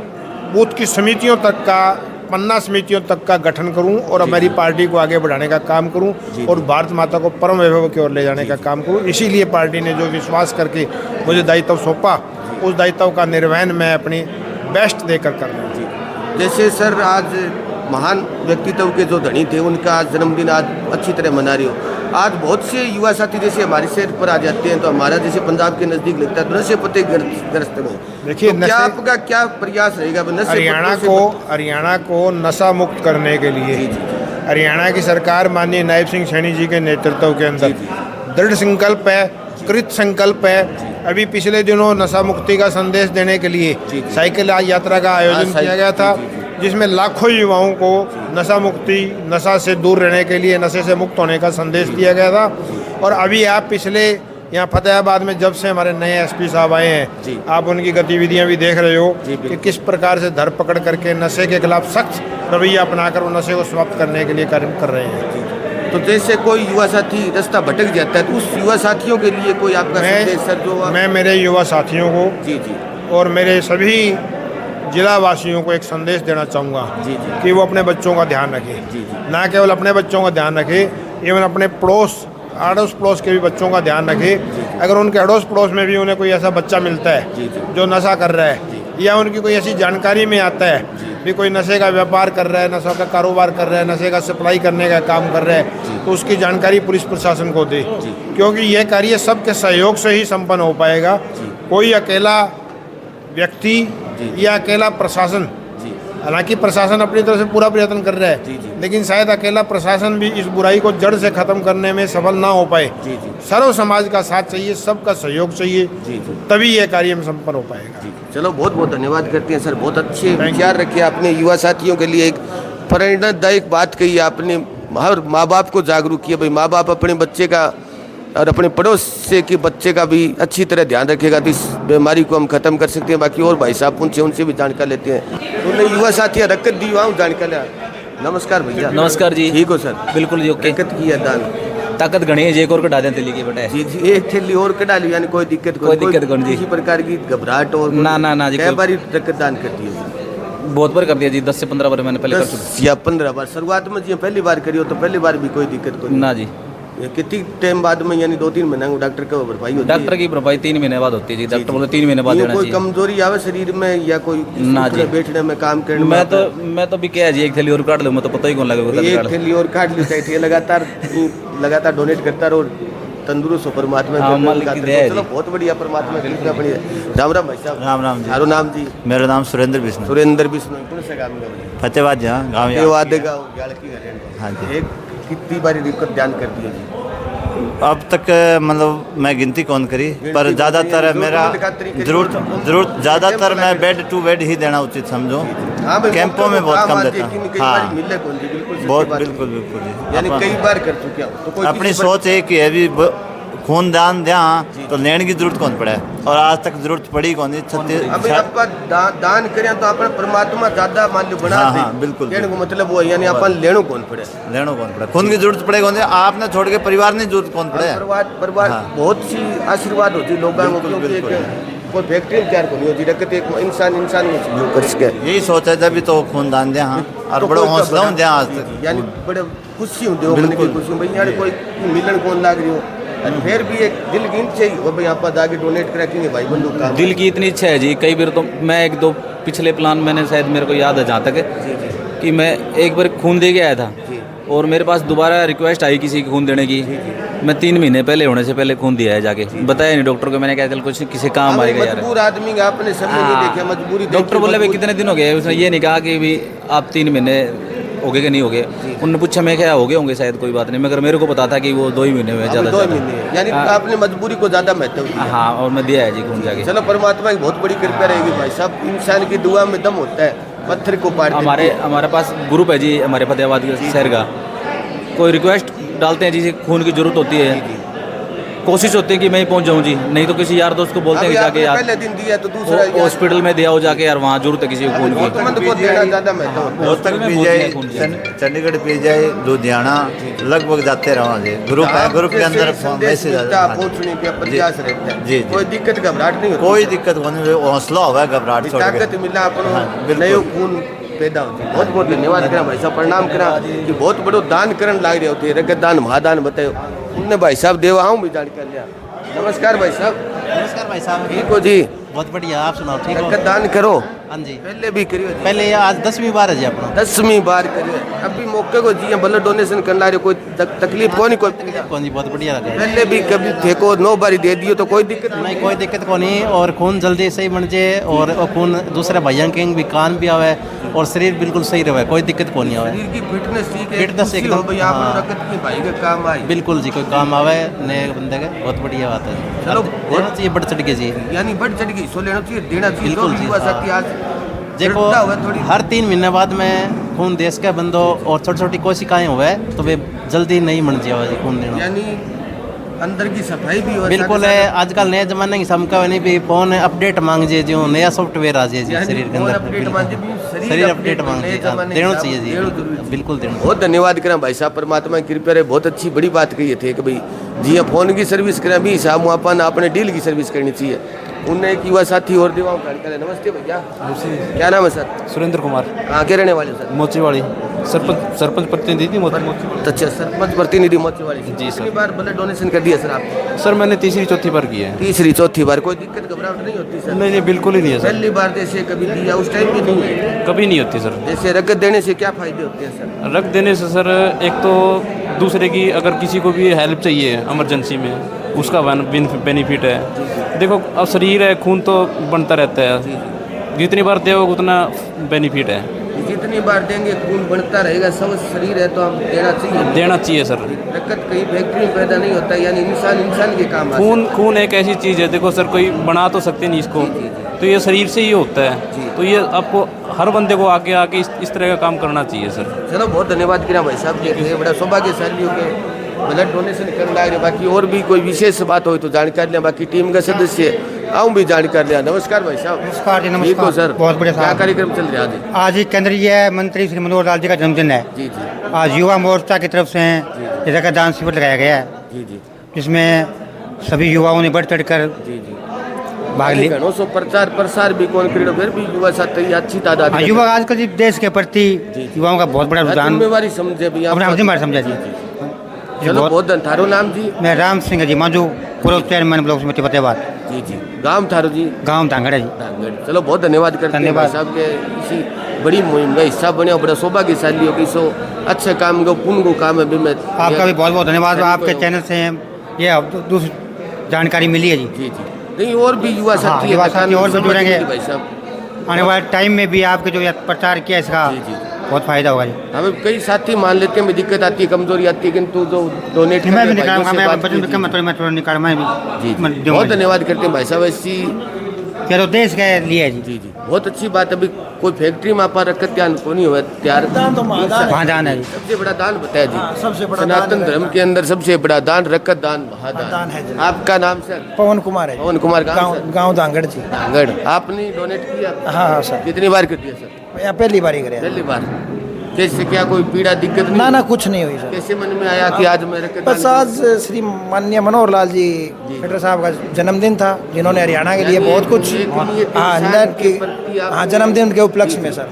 Speaker 2: बूथ की समितियों तक का, पन्ना समितियों तक का गठन करूं और हमारी पार्टी को आगे बढ़ाने का काम करूं और भारत माता को परम वैभव की ओर ले जाने का काम करूं। इसीलिए पार्टी ने जो विश्वास करके मुझे दायित्व सौंपा, उस दायित्व का निर्वहन मैं अपनी बेस्ट देकर कर रहा हूँ।
Speaker 10: जैसे सर आज महान व्यक्तित्व के जो धनी थे उनका आज जन्मदिन आज अच्छी तरह मना रही हो। आज बहुत से युवा साथी जैसे हमारे शहर पर आ जाते हैं, तो हमारा जैसे पंजाब के नज़दीक लगता है, तो नशे पते ग्रस्त में।
Speaker 2: देखिए,
Speaker 10: तो क्या आपका क्या प्रयास रहेगा
Speaker 2: हरियाणा को नशा मुक्त करने के लिए हरियाणा की सरकार माननीय नायब सिंह सैनी जी के नेतृत्व के अंदर दृढ़ संकल्प है, कृत संकल्प है। अभी पिछले दिनों नशा मुक्ति का संदेश देने के लिए साइकिल यात्रा का आयोजन किया गया था, जिसमें लाखों युवाओं को नशा मुक्ति, नशा से दूर रहने के लिए, नशे से मुक्त होने का संदेश दिया गया था। और अभी आप पिछले यहाँ फतेहाबाद में जब से हमारे नए एसपी साहब आए हैं, आप उनकी गतिविधियाँ भी देख रहे हो कि किस प्रकार से धरपकड़ करके नशे के खिलाफ सख्त रवैया अपनाकर वो नशे को समाप्त करने के लिए कार्य कर रहे हैं।
Speaker 10: तो जैसे कोई युवा साथी रास्ता भटक जाता है तो उस युवा साथियों के लिए कोई आपका संदेश सर जो
Speaker 2: मैं मेरे युवा साथियों को
Speaker 10: जी जी
Speaker 2: और मेरे सभी जिला वासियों को एक संदेश देना चाहूँगा
Speaker 10: जी जी
Speaker 2: कि वो अपने बच्चों का ध्यान रखें,
Speaker 10: जी जी
Speaker 2: ना केवल अपने बच्चों का ध्यान रखें, एवं अपने अड़ोस पड़ोस के भी बच्चों का ध्यान रखें। अगर उनके अड़ोस पड़ोस में भी उन्हें कोई ऐसा बच्चा मिलता है जो नशा कर रहा है या उनकी कोई ऐसी जानकारी में आता है भी कोई नशे का व्यापार कर रहा है, नशे का कारोबार कर रहा है, नशे का सप्लाई करने का काम कर रहा है, तो उसकी जानकारी पुलिस प्रशासन को दे, क्योंकि यह कार्य सबके सहयोग से ही संपन्न हो पाएगा। कोई अकेला व्यक्ति या अकेला प्रशासन, हालांकि प्रशासन अपनी तरफ से पूरा प्रयत्न कर रहा है, लेकिन शायद अकेला प्रशासन भी इस बुराई को जड़ से खत्म करने में सफल ना हो पाए। सर्व समाज का साथ चाहिए, सबका सहयोग चाहिए, तभी ये कार्य में संपन्न हो पाएगा।
Speaker 10: चलो बहुत बहुत धन्यवाद करते हैं सर, बहुत अच्छे विचार रखे आपने युवा साथियों के लिए। एक प्रेरणादायक बात कही आपने, हर माँ बाप को जागरूक किया। भाई माँ बाप अपने बच्चे का और अपने पड़ोस से कि बच्चे का भी अच्छी तरह ध्यान रखेगा तो इस बीमारी को हम खत्म कर सकते हैं। बाकी और भाई साहब पूछे, उनसे भी जानकारी लेते हैं। तो युवा साथी रकत दी वहाँ जानकारी। नमस्कार भैया।
Speaker 5: नमस्कार जी।
Speaker 10: ठीक हो सर?
Speaker 5: बिल्कुल जी, ओके।
Speaker 10: रकत की है दान,
Speaker 5: ताकत घनी है जी, एक और कटा दें तेली के बेटा।
Speaker 10: जी जी, एक थैली और कटा ली, यानी कोई दिक्कत
Speaker 5: कोई दिक्कत कौन जी,
Speaker 10: किसी प्रकार की घबराहट और
Speaker 5: ना जी।
Speaker 10: कई बार रकत दान करती है?
Speaker 5: बहुत बार कर दिया जी, 10 से 15 बार मैंने पहले कर चुका।
Speaker 10: या 15 बार? शुरुआत में जी पहली बार करी हो तो पहली बार भी कोई दिक्कत कोई
Speaker 5: ना जी।
Speaker 10: कितनी टाइम बाद में, यानी 2-3 महीने को डॉक्टर का भरपाई होती है?
Speaker 5: डॉक्टर की भरपाई 3 महीने बाद होती है जी। डॉक्टर बोले 3 महीने बाद देना
Speaker 10: कोई
Speaker 5: चाहिए।
Speaker 10: कमजोरी आवे शरीर में या कोई
Speaker 5: ना जी,
Speaker 10: बैठने में काम करने में?
Speaker 5: मैं तो भी क्या जी, एक थैली और काट लूँ, मैं तो पता ही कौन लगेगा।
Speaker 10: एक थैली और काट ली चाहिए, लगातार डोनेट करता रहो, तंदुरुस्त हो परमात्मा। चलो बहुत बढ़िया, परमात्मा कृपा बनी है। राम राम भाई साहब।
Speaker 4: राम राम जी।
Speaker 10: थारो नाम जी?
Speaker 4: मेरा नाम सुरेंद्र बिश्नोई।
Speaker 10: सुरेंद्र बिश्नोई। कौन से गाँव में?
Speaker 4: फतेहाबाद जहाँ गाँव। हाँ जी।
Speaker 10: कितनी बारी दिक्कत ध्यान करती है जी?
Speaker 4: अब तक मतलब मैं गिनती कौन करी, पर ज़्यादातर मेरा ज़रूरत ज़्यादातर मैं बेड टू बेड ही देना उचित समझो। कैंपों में बहुत कम देता हूँ। हाँ बहुत, बिल्कुल बिल्कुल जी।
Speaker 10: यानी कई बार कर चुके हो तो
Speaker 4: अपनी सोच एक ही है भी खून दान दिया तो लेने की जरूरत कौन पड़े, और आज तक जरूरत पड़ी कौन।
Speaker 10: अभी आपका दान करें तो अपन परमात्मा ज्यादा मान लो बना दे।
Speaker 4: हाँ बिल्कुल।
Speaker 10: कहने को मतलब वो है, यानी अपन लेनो कौन पड़े,
Speaker 4: खून की जरूरत पड़े कौन, आपने छोड़ के परिवार नहीं जरूरत कौन पड़े।
Speaker 10: परिवार बहुत सी आशीर्वाद होती लोगों को, कोई फैक्ट्री में तैयार नहीं होती, रखते एक इंसान में कर सके।
Speaker 4: यही सोचा है जब तो खून दान दिया। हाँ, और बड़ा हौसला हूँ दिया आज तक,
Speaker 10: यानी बड़े खुशी होती है। खुशी भाई यार कोई मिलन कौन लाग रही हो, फिर भी एक दिल की इच्छा ही भाई आप आगे डोनेट करेंगे भाई बंधु का।
Speaker 5: दिल की इतनी इच्छा है जी। कई बार तो मैं 1-2 पिछले प्लान मैंने, शायद मेरे को याद है जहाँ तक कि मैं एक बार खून दे के आया था और मेरे पास दोबारा रिक्वेस्ट आई किसी की खून देने की। मैं 3 महीने पहले होने से पहले खून दिया है जाके, बताया नहीं डॉक्टर को। मैंने कहा चल कुछ किसी काम आएगा यार।
Speaker 10: मजबूर आदमी का आपने समय नहीं देखा, मजबूरी।
Speaker 5: डॉक्टर बोले भाई कितने दिन हो गए, उसने ये नहीं कहा कि भी आप 3 महीने हो गए कि नहीं हो गए। उन्होंने पूछा, मैं क्या हो गए होंगे शायद, कोई बात नहीं, मगर मेरे को पता था कि वो 2 ही महीने हुए ज़्यादा।
Speaker 10: 2 महीने, यानी आपने मजबूरी को ज़्यादा महत्व दिया।
Speaker 5: हाँ, और मैं दिया है जी खून जाके।
Speaker 10: चलो परमात्मा की बहुत बड़ी कृपा रहेगी भाई साहब, इंसान की दुआ में दम होता है, पत्थर को पार।
Speaker 5: हमारे पास ग्रुप है जी, हमारे फतेहाबाद शहर का। कोई रिक्वेस्ट डालते हैं जी, खून की जरूरत होती है, कोशिश होती है कि मैं ही पहुंच जाऊं जी, नहीं तो किसी यार दोस्त को बोलते हैं कि जाके यार
Speaker 10: पहले दिन दिया तो दूसरा
Speaker 5: हॉस्पिटल में दिया हो जाके यार, वहाँ जरूरत है किसी को खून की।
Speaker 4: चंडीगढ़ पी जाए, लुधियाना लगभग जाते रहो जी। ग्रुप है, ग्रुप के अंदर मैसेज
Speaker 10: पहुंचने के प्रयास रहता है जी। कोई दिक्कत घबराहट नहीं होती,
Speaker 4: कोई दिक्कत नहीं, हौसला हुआ घबराहट,
Speaker 10: ताकत मिला अपन नयो खून पैदा होती है। बहुत बहुत धन्यवाद करा भाई साहब, प्रणाम करा कि बहुत बड़ो दान करण लाग रहे होते, रगत दान महादान बताओ उनने भाई साहब देवा हूँ भी जान कर लिया। नमस्कार भाई साहब।
Speaker 11: नमस्कार भाई साहब।
Speaker 10: ठीक हो जी?
Speaker 11: बहुत बढ़िया, आप सुनाओ ठीक हो?
Speaker 10: रगत दान करो।
Speaker 11: हाँ जी,
Speaker 10: पहले भी करियो?
Speaker 11: पहले आज 10वीं बार है जी अपना।
Speaker 10: 10वीं बार करियो। अभी मौके को जी ब्लड डोनेशन करना रहे, कोई तकलीफ को नहीं? कोई
Speaker 11: कौन जी, बहुत बढ़िया लगा।
Speaker 10: पहले भी कभी फेंको 9 बारी दे दियो तो कोई दिक्कत
Speaker 11: नहीं? कोई दिक्कत को नहीं, और खून जल्दी सही बन जाए, और खून दूसरे भैया के भी कान भी आवे, और शरीर बिल्कुल सही रहे, कोई दिक्कत को नहीं आवे।
Speaker 10: शरीर की फिटनेस ठीक है,
Speaker 11: फिटनेस एकदम।
Speaker 10: हाँ। रगत की भाई का काम आए,
Speaker 11: बिल्कुल जी, कोई काम आवे नए बंदे का, बहुत बढ़िया बात है।
Speaker 10: चलो
Speaker 11: देना चाहिए, बढ़ चढ़ के जी,
Speaker 10: यानी बढ़ चढ़ के सो लेना चाहिए, देना चाहिए।
Speaker 11: बिल्कुल जी।
Speaker 10: आज
Speaker 11: देखो हर 3 महीने बाद में खून देश का बंदो, और छोटी छोटी कोशिकाएं हुए तो वे जल्दी नहीं बन जाए जी खून देना।
Speaker 10: यानी अंदर की सफाई भी हो
Speaker 11: बिल्कुल है। आजकल नए जमाने की समका नहीं भी फोन अपडेट मांग जे जो नया सॉफ्टवेयर आ जाए जी शरीर के अंदर शरीर अपडेट मांग जे देना चाहिए जी बिल्कुल देना।
Speaker 10: बहुत धन्यवाद करें भाई साहब, परमात्मा की कृपा रहे। बहुत अच्छी बड़ी बात कही थे कि भाई जी फोन की सर्विस करें भी हिसाब अपन अपने डील की सर्विस करनी चाहिए। उनने एक युवा साथी और देवाओं का नमस्ते भैया, क्या नाम है सर?
Speaker 6: सुरेंद्र कुमार,
Speaker 10: कहाँ के रहने वाले सर?
Speaker 6: मोचीवाड़ी, सरपंच प्रतिनिधि
Speaker 10: अच्छा, सरपंच प्रतिनिधि मोचीवाड़ी
Speaker 6: जी सर।
Speaker 10: कितनी बार ब्लड डोनेशन कर दिया सर आपने?
Speaker 6: सर मैंने तीसरी चौथी बार की है।
Speaker 10: तीसरी चौथी बार। कोई दिक्कत घबराहट नहीं होती सर?
Speaker 6: नहीं बिल्कुल ही नहीं है सर।
Speaker 10: पहली बार जैसे कभी दिया उस टाइम भी नहीं है?
Speaker 6: कभी नहीं होती सर।
Speaker 10: जैसे रगत देने से क्या फायदे होते हैं सर?
Speaker 6: रक्त देने से सर एक तो दूसरे की अगर किसी को भी हेल्प चाहिए इमरजेंसी में उसका बेनिफिट है। देखो अब शरीर है, खून तो बनता रहता है, जितनी बार दोगे उतना बेनिफिट है।
Speaker 10: जितनी बार देंगे खून बढ़ता रहेगा। सब शरीर है तो हम देना चाहिए
Speaker 6: सर।
Speaker 10: रगत कहीं फैक्ट्री में पैदा नहीं होता, यानी इंसान के काम आता है।
Speaker 6: खून एक ऐसी चीज़ है, देखो सर कोई बना तो सकते नहीं इसको, तो ये शरीर से ही होता है। तो ये आपको हर बंदे को आगे आके इस तरह का काम करना चाहिए सर।
Speaker 10: चलो बहुत धन्यवाद किया भाई साहब के बड़ा सौभाग्यशाली हो के ब्लड डोनेशन करने लगे। बाकी और भी कोई विशेष बात हो तो जानकारी लें, बाकी टीम का सदस्य आऊँ भी जानकारी लिया। नमस्कार भाई साहब।
Speaker 12: नमस्कार जी,
Speaker 10: ठीक हो सर?
Speaker 12: बहुत बढ़िया।
Speaker 10: क्या कार्यक्रम चल रहा है
Speaker 12: आज ही केंद्रीय मंत्री श्री मनोहर लाल जी का जन्मदिन है।
Speaker 10: जी जी।
Speaker 12: आज युवा मोर्चा की तरफ से रक्तदान शिविर लगाया गया है।
Speaker 10: जी जी।
Speaker 12: जिसमें सभी युवाओं ने बढ़ चढ़ कर भाग लिया।
Speaker 10: घणों प्रचार प्रसार भी कौन करेगा, फिर भी युवा साथी अच्छी तादाद।
Speaker 12: युवा आजकल जी देश के प्रति युवाओं का बहुत बड़ा रुझान
Speaker 10: जिम्मेवारी समझे भी
Speaker 12: अपना जिम्मेवारी समझा जी।
Speaker 10: चलो बहुत थारो नाम जी?
Speaker 12: मैं राम सिंह जी मांझू, पूर्व चेयरमैन ब्लॉक समिति फतेहाबाद।
Speaker 10: जी जी। गांव थारो जी?
Speaker 12: गांव धांगड़ जी।
Speaker 10: चलो बहुत धन्यवाद करते हैं भाई साहब के इसी बड़ी मुहिम का हिस्सा बने, बड़ा सौभाग्यशाली हो कि सो अच्छे काम को पुण्य को काम है भी। मैं
Speaker 12: आपका भी बहुत बहुत धन्यवाद। आपके चैनल से ये दूसरी जानकारी मिली है जी।
Speaker 10: जी जी। नहीं और भी युवा साथी
Speaker 12: और भी जुड़ेंगे
Speaker 10: भाई साहब।
Speaker 12: आने वाले टाइम में भी आपके जो प्रचार किया इसका बहुत फायदा होगा जी।
Speaker 10: हमें कई साथी मान लेते हैं दिक्कत आती है, कमजोरी आती है, किंतु जो डोनेट
Speaker 12: मैं भी निकालूंगा, मैं थोड़ा निकालूंगा
Speaker 10: जी। बहुत धन्यवाद करते हैं भाई साहब ऐसी
Speaker 12: तो देश के लिए जी।
Speaker 10: जी जी। बहुत अच्छी बात। अभी कोई फैक्ट्री में आप रखत ध्यान को नहीं हुआ तैयार
Speaker 12: वहाँ दान है।
Speaker 10: सबसे बड़ा दान बताया जी। सबसे बड़ा सनातन धर्म के अंदर सबसे बड़ा दान रखत दान महादान है। आपका नाम सर?
Speaker 8: पवन कुमार है।
Speaker 10: पवन कुमार
Speaker 8: गाँव धांगड़ जी।
Speaker 10: धांगड़। आपने डोनेट किया?
Speaker 8: हाँ सर।
Speaker 10: कितनी बार कर दिया सर?
Speaker 8: पहली बार ही करे।
Speaker 10: पहली बार। कैसे, क्या कोई पीड़ा दिक्कत नहीं?
Speaker 8: ना कुछ नहीं हुई सर।
Speaker 10: कैसे मन में आया कि आज मेरे
Speaker 8: बस आज श्री माननीय मनोहर लाल जी खट्टर साहब का जन्मदिन था, जिन्होंने हरियाणा के लिए बहुत कुछ जन्मदिन के उपलक्ष्य में सर।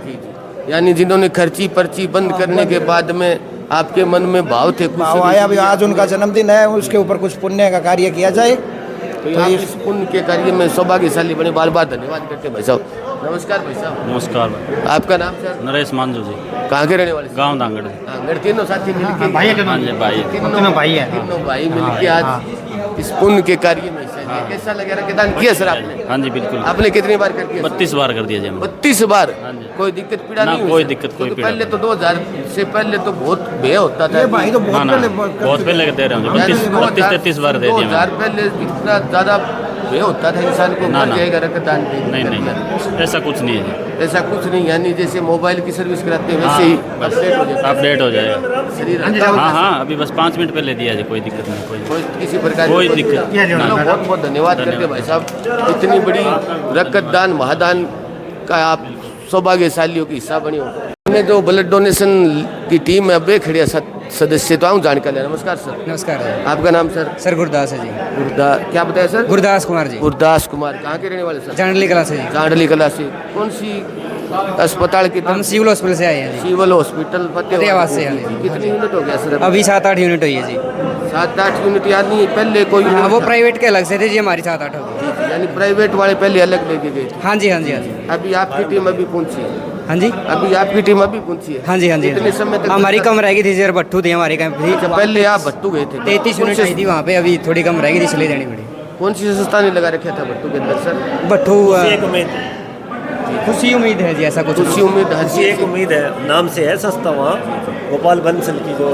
Speaker 10: यानी जिन्होंने खर्ची पर्ची बंद करने के बाद में आपके मन में भाव थे,
Speaker 8: भाव आया भी आज उनका जन्मदिन है, उसके ऊपर कुछ पुण्य का कार्य किया जाए।
Speaker 10: तो आप इस पुण्य के कार्य में सौभाग्यशाली बने। बार बार धन्यवाद करते हैं भाई साहब। नमस्कार भाई साहब।
Speaker 13: नमस्कार।
Speaker 10: आपका नाम सर?
Speaker 13: नरेश मांझू जी।
Speaker 10: कहाँ के रहने वाले?
Speaker 13: गाँव धांगड़।
Speaker 10: धांगड़। तीनों साथी मिलके
Speaker 12: भाई है?
Speaker 10: तीनों भाई मिलके आज इस पुण्य के कार्य में कैसा लगे? रक्तदान किया सर आपने?
Speaker 13: हाँ जी बिल्कुल।
Speaker 10: आपने कितनी बार कर दिया?
Speaker 13: 32 बार कर दिया जी।
Speaker 10: 32 बार। कोई दिक्कत पीड़ा नहीं?
Speaker 13: कोई दिक्कत कोई पीड़ा।
Speaker 10: पहले तो 2000 से पहले तो बहुत भय होता था।
Speaker 8: भाई तो
Speaker 13: बहुत पहले दे रहे हैं। 32-33 बार दे दिया।
Speaker 10: 2000 पहले इतना ज्यादा भय होता था इंसान को, मर जाएगा रक्तदान।
Speaker 13: नहीं ऐसा कुछ नहीं है।
Speaker 10: ऐसा कुछ नहीं, यानी जैसे मोबाइल की सर्विस कराते हैं वैसे ही
Speaker 13: अपडेट हो जाएगा
Speaker 10: शरीर।
Speaker 13: हाँ अभी बस 5 मिनट पहले दिया जी। कोई दिक्कत नहीं, कोई
Speaker 10: किसी प्रकार
Speaker 13: कोई दिक्कत।
Speaker 10: बहुत बहुत धन्यवाद करते हैं भाई साहब। इतनी बड़ी रक्तदान महादान का आप सौभाग्यशालियों की हिस्सा बनी हो। में जो ब्लड डोनेशन की टीम है अब खड़िया सदस्य तो आऊँ जानकारी। नमस्कार सर।
Speaker 14: नमस्कार।
Speaker 10: आपका नाम सर?
Speaker 14: सर गुरदास है जी।
Speaker 10: गुरदास। क्या बताया सर?
Speaker 14: गुरदास कुमार जी।
Speaker 10: गुरदास कुमार। कहाँ के रहने वाले सर?
Speaker 14: चांडली कला से जी।
Speaker 10: चांडली कला से। कौन सी अस्पताल की?
Speaker 14: हम सिविल हॉस्पिटल से आए हैं जी।
Speaker 10: सिविल हॉस्पिटल फतेहाबाद से। कितनी यूनिट हो गया सर?
Speaker 14: अभी 7-8 यूनिट हुई है जी।
Speaker 10: 7-8 यूनिट याद नहीं? पहले कोई
Speaker 14: वो प्राइवेट के अलग से थे जी, हमारी 7-8 हो गई।
Speaker 10: यानी प्राइवेट वाले पहले अलग लेके गए थे?
Speaker 14: हाँ जी हाँ जी हाँ जी।
Speaker 10: अभी आपकी टीम अभी पहुंची है?
Speaker 14: हाँ जी।
Speaker 10: अभी आपकी टीम अभी पहुंची है?
Speaker 14: हाँ जी हाँ जी।
Speaker 10: कितने समय तक?
Speaker 14: हमारी कम रहेगी थी सर, भट्टू थे हमारी कम।
Speaker 10: पहले आप भट्टू गए थे?
Speaker 14: 33 यूनिट आई थी वहाँ पे, अभी थोड़ी कम रहेगी थी, इसलिए देनी पड़ी।
Speaker 10: कौन सी संस्था ने लगा रखा था भट्टू के अंदर सर?
Speaker 14: भट्टू खुशी उम्मीद है जी, ऐसा कुछ
Speaker 10: खुशी उम्मीद हंसी
Speaker 15: एक उम्मीद है, नाम से है सस्ता वहाँ गोपाल बंसल की जो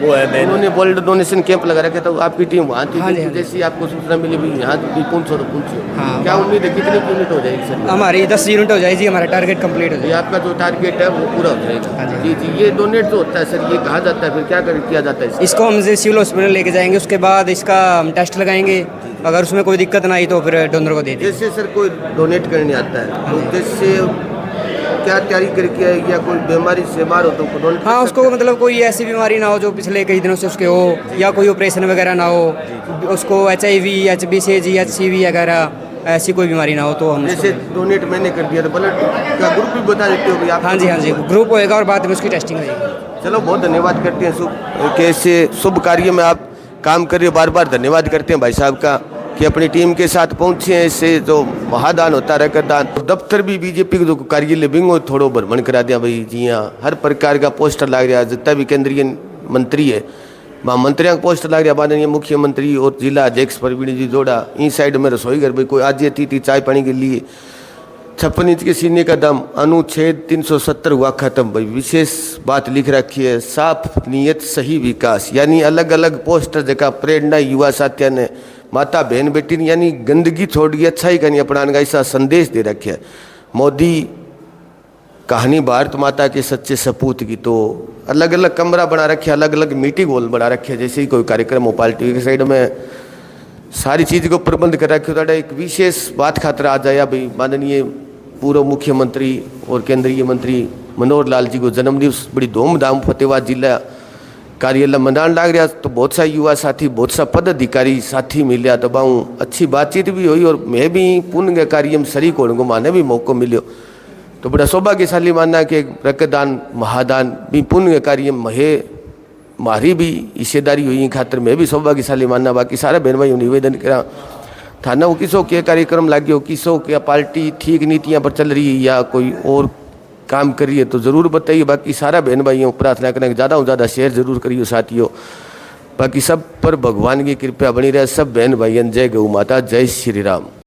Speaker 15: वो है मैन।
Speaker 10: उन्होंने ब्लड डोनेशन कैंप लगा रखे तो आपकी टीम वहाँ थी,
Speaker 14: हाँ जी, हाँ जी।
Speaker 10: जैसी आपको सूचना मिली भी यहाँ भी पहुँचो तो पहुँचो।
Speaker 14: हाँ।
Speaker 10: क्या उम्मीद है कितनी यूनिट हो जाएगी सर?
Speaker 14: हमारी 10 यूनिट हो जाए जी, हमारा टारगेट कंप्लीट हो
Speaker 10: ये
Speaker 14: जाए।
Speaker 10: आपका जो टारगेट है वो पूरा हो जाएगा।
Speaker 14: हाँ
Speaker 10: जी जी, ये डोनेट जो होता है सर, ये कहा जाता है फिर क्या किया जाता है इसका?
Speaker 14: इसको हम सिविल हॉस्पिटल लेके जाएंगे, उसके बाद इसका हम टेस्ट लगाएंगे, अगर उसमें कोई दिक्कत ना आई तो फिर डोनर को दे देंगे।
Speaker 10: जैसे सर कोई डोनेट करने आता है तो जैसे क्या तैयारी करके आए या कोई बीमारी से बीमार हो तो डोनेट?
Speaker 14: हाँ, उसको मतलब कोई ऐसी बीमारी ना हो जो पिछले कई दिनों से उसके हो, या कोई ऑपरेशन वगैरह ना हो, उसको HIV, HBCG, HCV वगैरह ऐसी कोई बीमारी ना हो तो हम
Speaker 10: जैसे डोनेट मैंने कर दिया तो ब्लड का ग्रुप भी बता देते हो भाई आप?
Speaker 14: हाँ जी, हाँ जी, ग्रुप होएगा और बाद में उसकी टेस्टिंग होएगी।
Speaker 10: चलो बहुत धन्यवाद करते हैं कि ऐसे शुभ कार्य में आप काम कर रहे हो। बार बार धन्यवाद करते हैं भाई साहब का कि अपनी टीम के साथ पहुंचे हैं। इससे जो महादान होता है रक्तदान, दफ्तर भी बीजेपी के जो कार्यालय बिंगो थोड़ो भ्रमण करा दिया भाई जी। हाँ, हर प्रकार का पोस्टर लग रहा है, जितना भी केंद्रीय मंत्री है वहाँ मंत्रियों का पोस्टर लग रहा, माननीय मुख्यमंत्री और जिला अध्यक्ष प्रवीण जी जोड़ा। इस साइड में रसोई घर भाई कोई आज थी चाय पानी के लिए 56 इंच के सीने का दम, अनुच्छेद 370 हुआ खत्म भाई। विशेष बात लिख रखी है, साफ नीयत सही विकास, यानी अलग अलग पोस्टर जगह प्रेरणा युवा साथियों ने माता बहन बेटी ने यानी गंदगी छोड़ी अच्छाई का नहीं अपनाने का ऐसा संदेश दे रखे है। मोदी कहानी भारत माता के सच्चे सपूत की, तो अलग अलग कमरा बना रखे, अलग अलग मीटिंग हॉल बना रखे, जैसे ही कोई कार्यक्रम हो पार्टी के साइड में सारी चीज़ को प्रबंध कर रखे हो। एक विशेष बात खातर आ जाए भाई, माननीय पूर्व मुख्यमंत्री और केंद्रीय मंत्री मनोहर लाल जी को जन्मदिवस बड़ी धूमधाम फतेहाबाद जिला कार्यालय मनान लाग रहा, तो बहुत सा युवा साथी बहुत सा पदाधिकारी साथी मिले, तो बाहू अच्छी बातचीत भी हुई और मैं भी पुण्य कार्य में शरीक होने को माने भी मौका मिलो, तो बड़ा सौभाग्यशाली मानना कि रक्तदान महादान भी पुण्य कार्य महे मारी भी हिस्सेदारी हुई खातर मैं भी सौभाग्यशाली मानना। बाकी सारा बहन भाई निवेदन करा थाना वो किसो के कार्यक्रम लागे हो, किसो क्या पार्टी ठीक नीतियाँ पर चल रही है या कोई और काम कर रही है तो ज़रूर बताइए। बाकी सारा बहन भाइयों प्रार्थना करें कि ज़्यादा से ज़्यादा शेयर जरूर करिए साथियों। बाकी सब पर भगवान की कृपा बनी रहे। सब बहन भाइयों जय गौ माता, जय श्री राम।